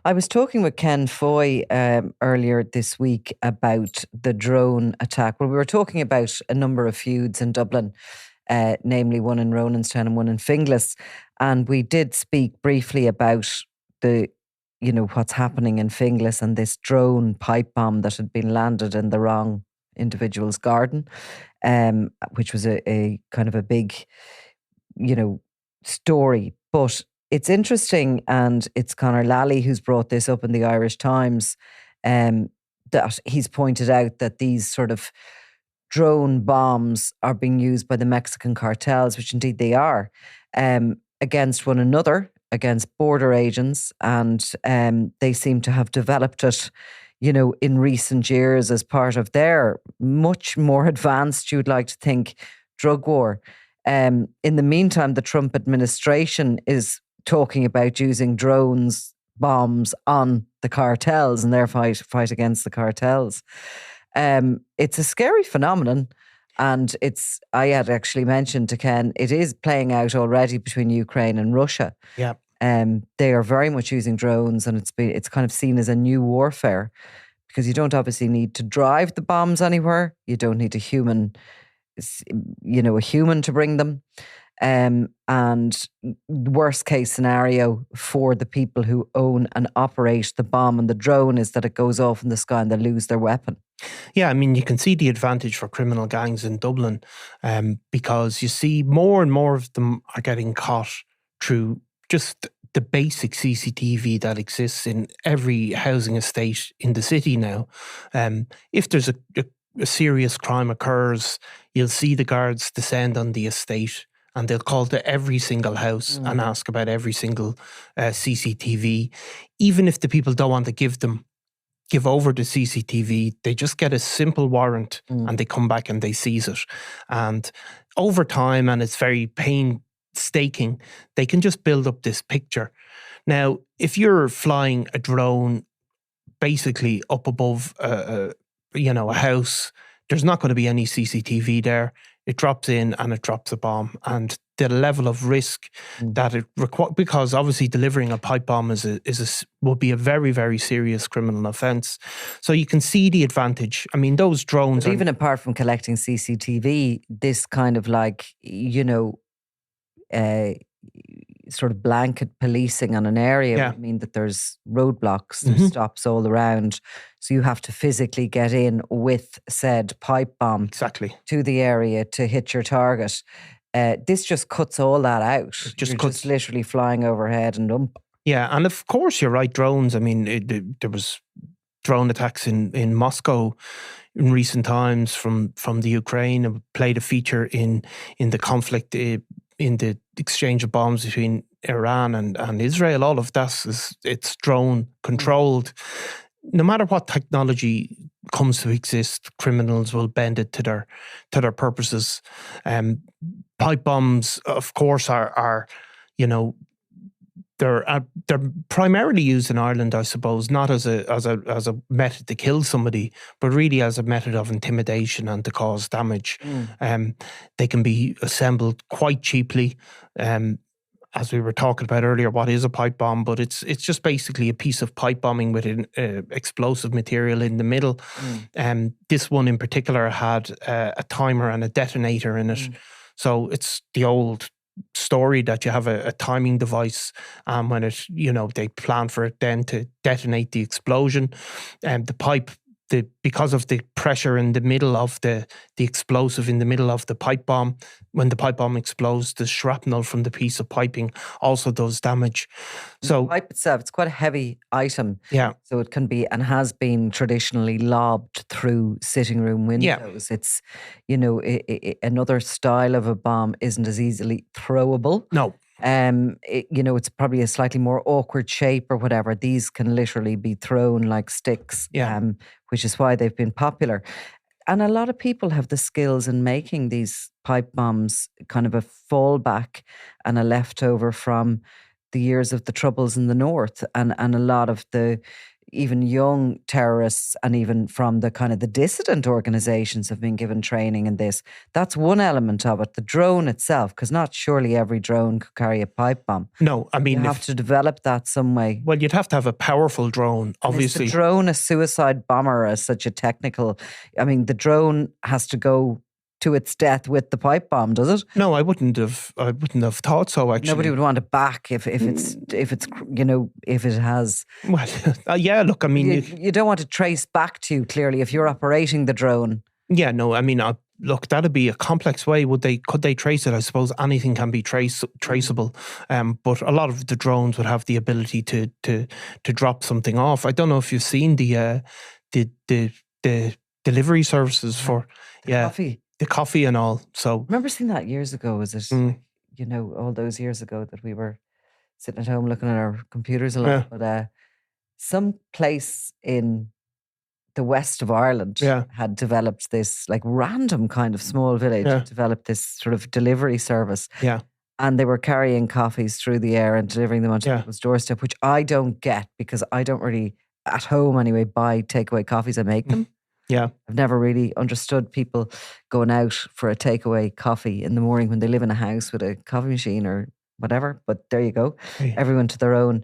I was talking with Ken Foy earlier this week about the drone attack. Well, we were talking about a number of feuds in Dublin, namely one in Ronanstown and one in Finglas. And we did speak briefly about the, what's happening in Finglas and this drone pipe bomb that had been landed in the wrong individual's garden, which was a kind of a big, story. But it's interesting, and it's Conor Lally who's brought this up in the Irish Times, that he's pointed out that these sort of drone bombs are being used by the Mexican cartels, which indeed they are, against one another, against border agents, and they seem to have developed it, in recent years as part of their much more advanced, you'd like to think, drug war. In the meantime, the Trump administration is talking about using drones, bombs on the cartels and their fight against the cartels. It's a scary phenomenon. And I had actually mentioned to Ken, it is playing out already between Ukraine and Russia. Yeah. They are very much using drones, and it's kind of seen as a new warfare, because you don't obviously need to drive the bombs anywhere. You don't need a human to bring them. And worst case scenario for the people who own and operate the bomb and the drone is that it goes off in the sky and they lose their weapon. Yeah, I mean, you can see the advantage for criminal gangs in Dublin, because you see more and more of them are getting caught through just the basic CCTV that exists in every housing estate in the city now. If there's a serious crime occurs, you'll see the guards descend on the estate and they'll call to every single house and ask about every single CCTV. Even if the people don't want to give over the CCTV, they just get a simple warrant and they come back and they seize it. And over time, and it's very painstaking, they can just build up this picture. Now, if you're flying a drone basically up above a house, there's not going to be any CCTV there. It drops in and it drops a bomb. And the level of risk that it requires, because obviously delivering a pipe bomb would be a very, very serious criminal offence. So you can see the advantage. I mean, those drones... But even apart from collecting CCTV, this kind of sort of blanket policing on an area would mean that there's roadblocks, there's stops all around. So you have to physically get in with said pipe bomb to the area to hit your target. This just cuts all that out. Just literally flying overhead and dump. Yeah, and of course you're right, drones. I mean, there was drone attacks in Moscow in recent times from the Ukraine. It played a feature in the conflict, in the exchange of bombs between Iran and Israel. All of that it's drone controlled. No matter what technology comes to exist, criminals will bend it to their purposes. Pipe bombs, of course, are they're primarily used in Ireland, I suppose, not as a method to kill somebody, but really as a method of intimidation and to cause damage. They can be assembled quite cheaply. As we were talking about earlier, what is a pipe bomb? But it's just basically a piece of pipe bombing with an explosive material in the middle. This one in particular had a timer and a detonator in it. So it's the old story that you have a timing device, and when they plan for it then to detonate the explosion, and the pipe, because of the pressure in the middle of the explosive in the middle of the pipe bomb, when the pipe bomb explodes, the shrapnel from the piece of piping also does damage. So the pipe itself, it's quite a heavy item. Yeah. So it can be, and has been traditionally lobbed through sitting room windows. Yeah. It's, another style of a bomb isn't as easily throwable. No. It's probably a slightly more awkward shape or whatever. These can literally be thrown like sticks, which is why they've been popular. And a lot of people have the skills in making these pipe bombs, kind of a fallback and a leftover from the years of the Troubles in the North, and a lot of the even young terrorists and even from the kind of the dissident organizations have been given training in this. That's one element of it. The drone itself, because not surely every drone could carry a pipe bomb. No, I mean, you have to develop that some way. Well, you'd have to have a powerful drone, obviously. Is the drone a suicide bomber as such a technical? I mean, the drone has to go to its death with the pipe bomb, does it? No, I wouldn't have thought so. Actually, nobody would want it back if it's if it has. Well, yeah. Look, I mean, you don't want to trace back to clearly if you're operating the drone. Yeah, no, I mean, look, that'd be a complex way. Could they trace it? I suppose anything can be traceable, but a lot of the drones would have the ability to drop something off. I don't know if you've seen the delivery services for coffee. The coffee and all. So I remember seeing that years ago. Was it all those years ago that we were sitting at home looking at our computers a lot? Yeah. But some place in the west of Ireland had developed this like random kind of small village, developed this sort of delivery service. Yeah. And they were carrying coffees through the air and delivering them onto people's doorstep, which I don't get because I don't really, at home anyway, buy takeaway coffees. I make them. Yeah. I've never really understood people going out for a takeaway coffee in the morning when they live in a house with a coffee machine or whatever. But there you go. Yeah. Everyone to their own.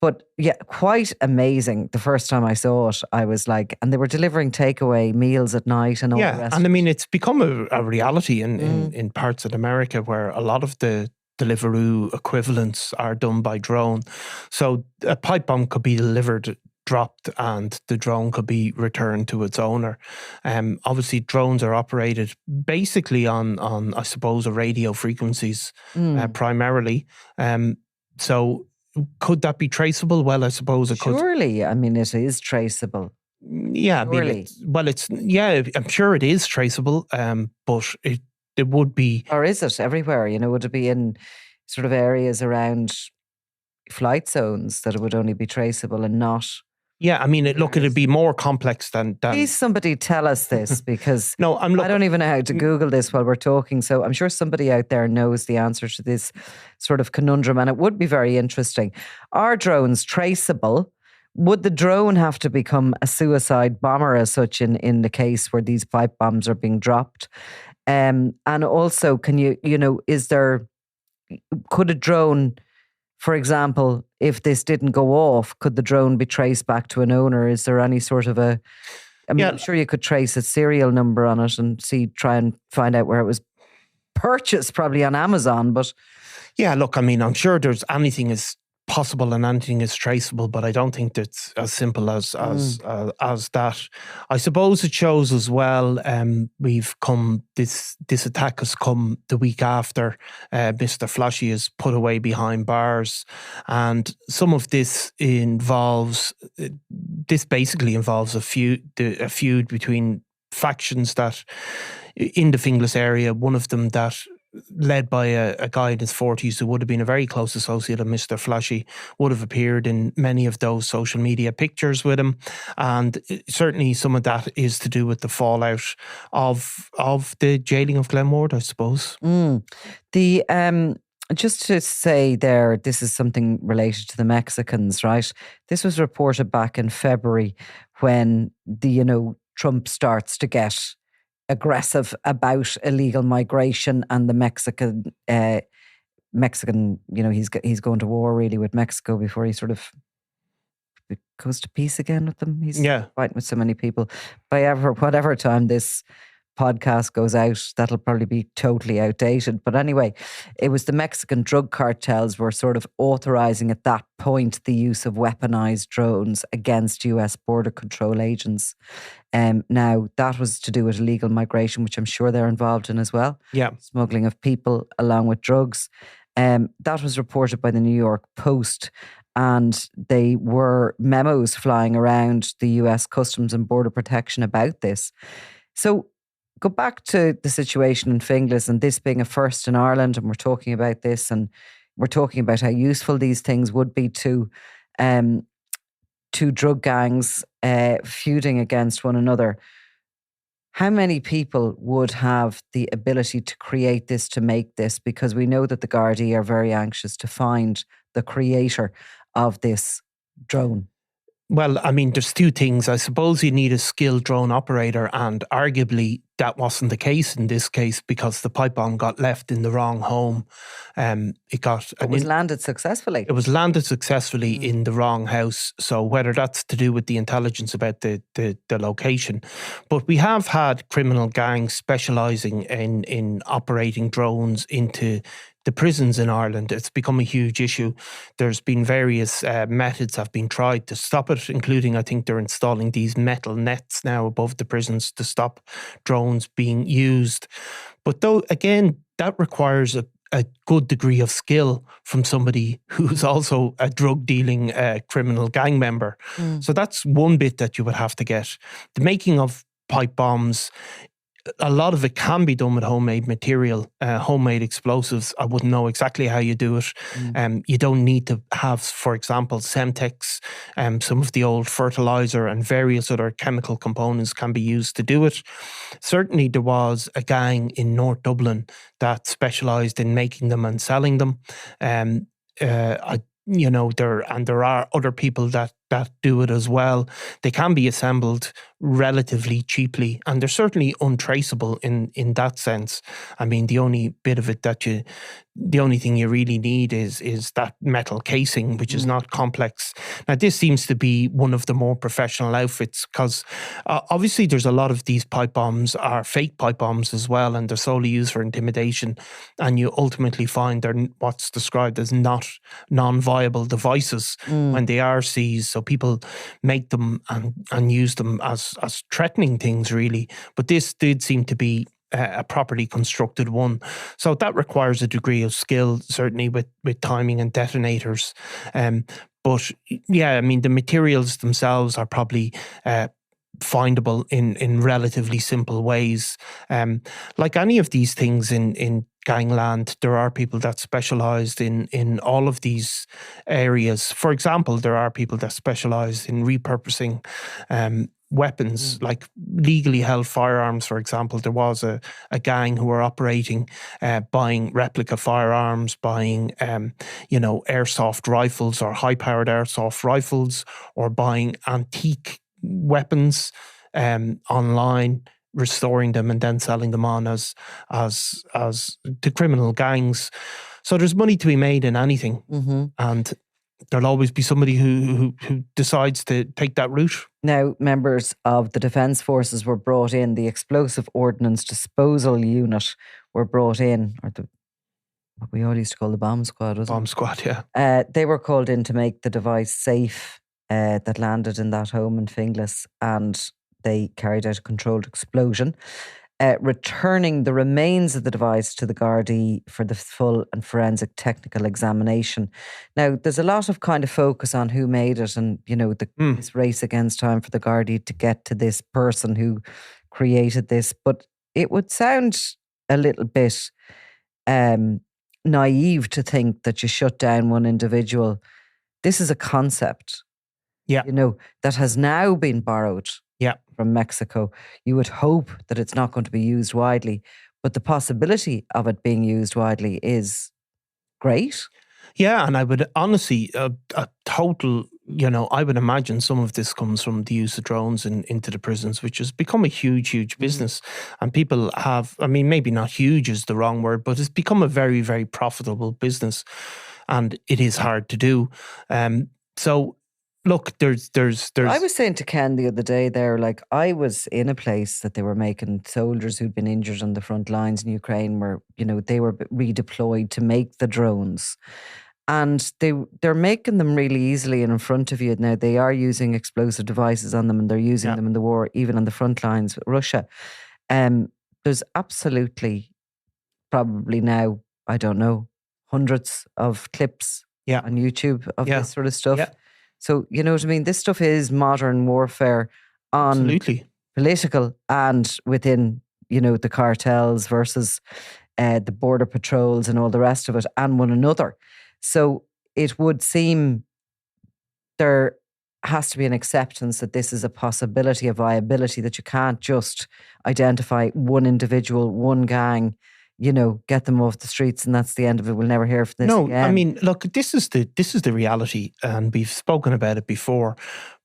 But yeah, quite amazing. The first time I saw it, I was like, and they were delivering takeaway meals at night and all the rest. And I mean, it's become a reality in parts of America where a lot of the Deliveroo equivalents are done by drone. So a pipe bomb could be dropped and the drone could be returned to its owner. Obviously drones are operated basically on I suppose radio frequencies primarily. So could that be traceable? Well, I suppose it could. Surely, I mean, it is traceable. Yeah, surely. I'm sure it is traceable, but it would be. Or is it everywhere? Would it be in sort of areas around flight zones that it would only be traceable and not? Yeah, I mean, it'd be more complex than. Please, somebody tell us this because no, I don't even know how to Google this while we're talking. So I'm sure somebody out there knows the answer to this sort of conundrum, and it would be very interesting. Are drones traceable? Would the drone have to become a suicide bomber as such in the case where these pipe bombs are being dropped? And also, can could a drone, for example, if this didn't go off, could the drone be traced back to an owner? Is there any sort of I'm sure you could trace a serial number on it and try and find out where it was purchased, probably on Amazon, but. Yeah, look, I mean, I'm sure anything is possible and anything is traceable, but I don't think that's as simple as that. I suppose it shows as well. This attack has come the week after Mr. Flashy is put away behind bars, and some of this basically involves a feud between factions that in the Finglas area. One of them that, led by a guy in his 40s who would have been a very close associate of Mr. Flashy, would have appeared in many of those social media pictures with him. And certainly some of that is to do with the fallout of the jailing of Glenmore, I suppose. Just to say there, this is something related to the Mexicans, right? This was reported back in February when Trump starts to get aggressive about illegal migration and the Mexican, he's going to war really with Mexico before he sort of goes to peace again with them. He's fighting with so many people. By whatever time this podcast goes out, that'll probably be totally outdated. But anyway, it was the Mexican drug cartels were sort of authorizing at that point the use of weaponized drones against US border control agents. Now, that was to do with illegal migration, which I'm sure they're involved in as well. Yeah. Smuggling of people along with drugs. That was reported by the New York Post. And they were memos flying around the US Customs and Border Protection about this. So go back to the situation in Finglas and this being a first in Ireland, and we're talking about this and we're talking about how useful these things would be to drug gangs feuding against one another. How many people would have the ability to create this, to make this? Because we know that the gardaí are very anxious to find the creator of this drone. Well, I mean, there's two things. I suppose you need a skilled drone operator, and arguably that wasn't the case in this case because the pipe bomb got left in the wrong home. It was landed successfully. It was landed successfully in the wrong house. So whether that's to do with the intelligence about the location, but we have had criminal gangs specialising in operating drones into the prisons in Ireland. It's become a huge issue. There's been various methods have been tried to stop it, including I think they're installing these metal nets now above the prisons to stop drones being used. But though, again, that requires a good degree of skill from somebody who's also a drug dealing criminal gang member. So that's one bit that you would have to get. The making of pipe bombs, a lot of it can be done with homemade material, homemade explosives. I wouldn't know exactly how you do it. You don't need to have, for example, Semtex. Some of the old fertilizer and various other chemical components can be used to do it. Certainly there was a gang in North Dublin that specialised in making them and selling them. There are other people that do it as well. They can be assembled relatively cheaply, and they're certainly untraceable in that sense. I mean, the only bit of it the only thing you really need is that metal casing, which is not complex. Now, this seems to be one of the more professional outfits because obviously there's a lot of these pipe bombs are fake pipe bombs as well, and they're solely used for intimidation. And you ultimately find they're what's described as non-viable devices when they are seized. So people make them and use them as threatening things, really. But this did seem to be a properly constructed one. So that requires a degree of skill, certainly with timing and detonators. But yeah, I mean, the materials themselves are probably findable in relatively simple ways. Like any of these things in gangland, there are people that specialised in all of these areas. For example, there are people that specialise in repurposing weapons, like legally held firearms, for example. There was a gang who were operating, buying replica firearms, buying, airsoft rifles or high-powered airsoft rifles, or buying antique weapons online, restoring them and then selling them on as to criminal gangs. So there's money to be made in anything, and there'll always be somebody who decides to take that route. Now, members of the Defence Forces were brought in. The Explosive Ordnance Disposal Unit were brought in, or what we all used to call the bomb squad, wasn't it? Bomb squad, yeah. They were called in to make the device safe that landed in that home in Finglas, and they carried out a controlled explosion, returning the remains of the device to the gardaí for the full and forensic technical examination. Now, there's a lot of kind of focus on who made it and, this race against time for the gardaí to get to this person who created this. But it would sound a little bit naive to think that you shut down one individual. This is a concept, that has now been borrowed from Mexico. You would hope that it's not going to be used widely, but the possibility of it being used widely is great. Yeah, and I would honestly, a total, I would imagine some of this comes from the use of drones into the prisons, which has become a huge, huge business. And people have, I mean, maybe not huge is the wrong word, but it's become a very, very profitable business. And it is hard to do. So, look, there's. I was saying to Ken the other day there, like, I was in a place that they were making soldiers who'd been injured on the front lines in Ukraine were, they were redeployed to make the drones. And they're making them really easily and in front of you. Now, they are using explosive devices on them, and they're using them in the war, even on the front lines with Russia. There's absolutely, probably now, I don't know, hundreds of clips on YouTube of this sort of stuff. Yeah. So, you know what I mean? This stuff is modern warfare on political and within, the cartels versus the border patrols and all the rest of it and one another. So it would seem there has to be an acceptance that this is a possibility, a viability, that you can't just identify one individual, one gang, get them off the streets and that's the end of it. We'll never hear from this again. I mean, look, this is the reality, and we've spoken about it before.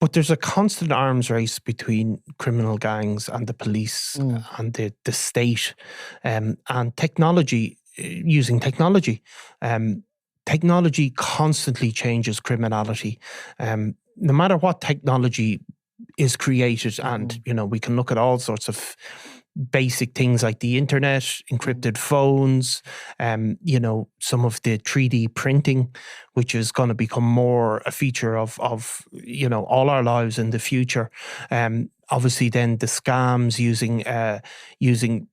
But there's a constant arms race between criminal gangs and the police and the state, and technology, using technology. Technology constantly changes criminality. No matter what technology is created, and we can look at all sorts of basic things like the internet, encrypted phones, some of the 3D printing, which is going to become more a feature of all our lives in the future. Obviously, then the scams using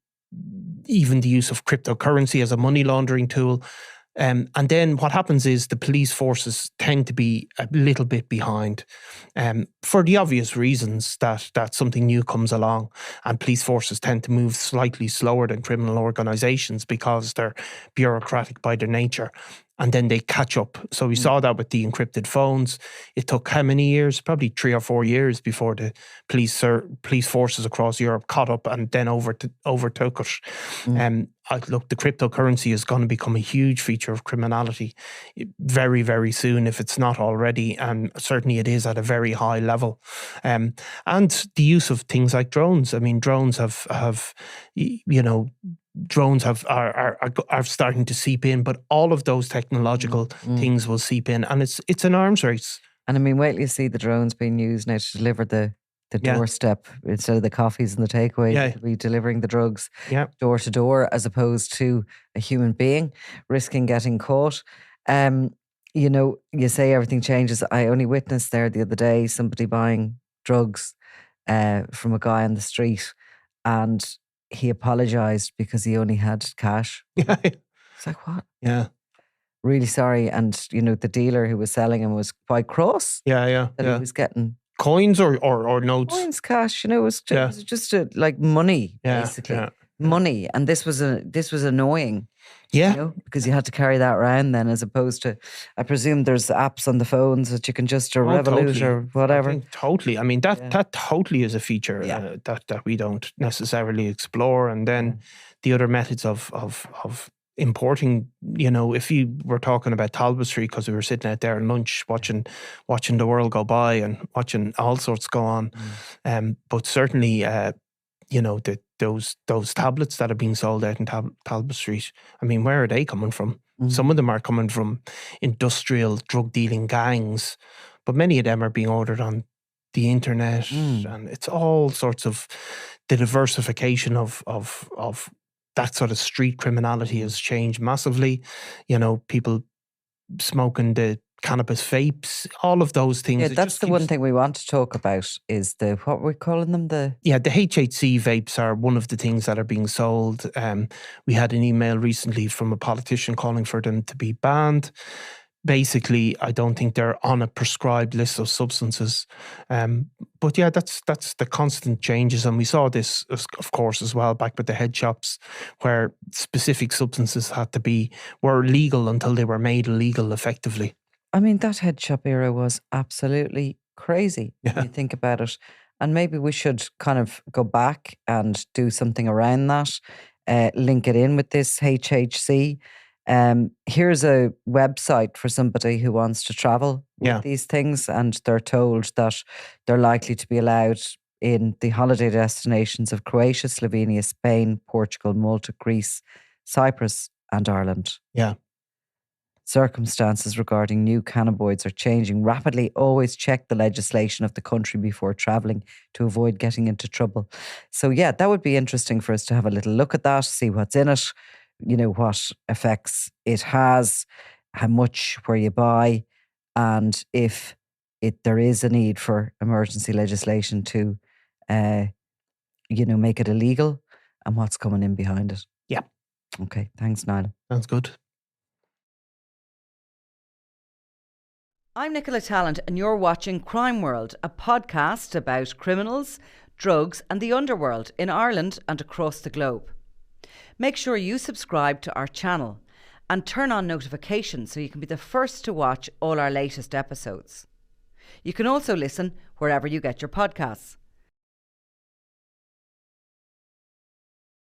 even the use of cryptocurrency as a money laundering tool. And then what happens is the police forces tend to be a little bit behind, for the obvious reasons that something new comes along, and police forces tend to move slightly slower than criminal organisations because they're bureaucratic by their nature. And then they catch up. So we saw that with the encrypted phones. It took how many years? Probably 3 or 4 years before the police forces across Europe caught up and then overtook it. Look, the cryptocurrency is going to become a huge feature of criminality very, very soon, if it's not already. And certainly it is at a very high level. And the use of things like drones. I mean, drones are starting to seep in, but all of those technological things will seep in, and it's an arms race. And I mean, wait till you see the drones being used now to deliver the doorstep instead of the coffees and the takeaway. They'll be delivering the drugs door to door, as opposed to a human being risking getting caught. You say everything changes. I only witnessed there the other day somebody buying drugs from a guy on the street, and he apologized because he only had cash. It's like, what? Yeah. Really sorry. And, the dealer who was selling him was quite cross. That he was getting coins or notes. Coins, cash, it was just like money, basically. Money. And this was annoying. Because you had to carry that around then, as opposed to, I presume there's apps on the phones that you can just Revolut totally. Or whatever. Totally. I mean, that totally is a feature that we don't necessarily explore. And then the other methods of importing, if you were talking about Talbot Street, because we were sitting out there at lunch watching the world go by and watching all sorts go on. But certainly, those tablets that are being sold out in Talbot Street, I mean, where are they coming from? Some of them are coming from industrial drug dealing gangs, but many of them are being ordered on the internet, and it's all sorts of the diversification of that sort of street criminality has changed massively. People smoking the cannabis vapes, all of those things. Yeah, that's the one thing we want to talk about is what we're calling them, the HHC vapes are one of the things that are being sold. We had an email recently from a politician calling for them to be banned. Basically, I don't think they're on a prescribed list of substances. But that's the constant changes. And we saw this, of course, as well back with the head shops, where specific substances were legal until they were made illegal effectively. I mean, that head shop era was absolutely crazy when you think about it. And maybe we should kind of go back and do something around that, link it in with this HHC. Here's a website for somebody who wants to travel with these things, and they're told that they're likely to be allowed in the holiday destinations of Croatia, Slovenia, Spain, Portugal, Malta, Greece, Cyprus, and Ireland. Circumstances regarding new cannabinoids are changing rapidly. Always check the legislation of the country before travelling to avoid getting into trouble. So that would be interesting for us to have a little look at that, see what's in it, what effects it has, how much, where you buy, and if there is a need for emergency legislation to, make it illegal, and what's coming in behind it. Yeah. Okay. Thanks, Niall. Sounds good. I'm Nicola Tallant, and you're watching Crime World, a podcast about criminals, drugs, and the underworld in Ireland and across the globe. Make sure you subscribe to our channel and turn on notifications so you can be the first to watch all our latest episodes. You can also listen wherever you get your podcasts.